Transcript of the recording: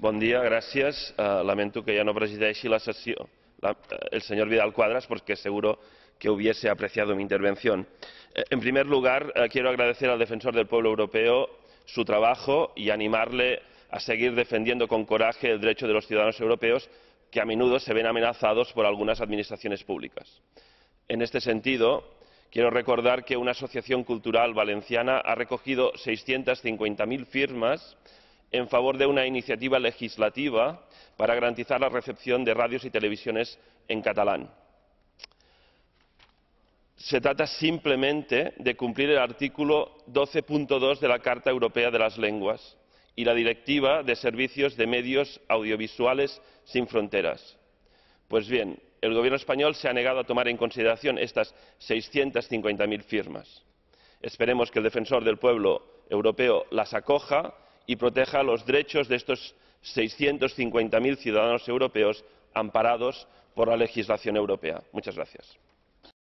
Bon dia, gràcies. Lamento que ya no presideixi la sessió el señor Vidal Quadras, porque seguro que hubiese apreciado mi intervención. En primer lugar, quiero agradecer al Defensor del Pueblo Europeo su trabajo y animarle a seguir defendiendo con coraje el derecho de los ciudadanos europeos que a menudo se ven amenazados por algunas administraciones públicas. En este sentido, quiero recordar que una asociación cultural valenciana ha recogido 650.000 firmas en favor de una iniciativa legislativa para garantizar la recepción de radios y televisiones en catalán. Se trata simplemente de cumplir el artículo 12.2 de la Carta Europea de las Lenguas y la Directiva de Servicios de Medios Audiovisuales sin Fronteras. Pues bien, el Gobierno español se ha negado a tomar en consideración estas 650.000 firmas. Esperemos que el Defensor del Pueblo Europeo las acoja y proteja los derechos de estos 650.000 ciudadanos europeos amparados por la legislación europea. Muchas gracias.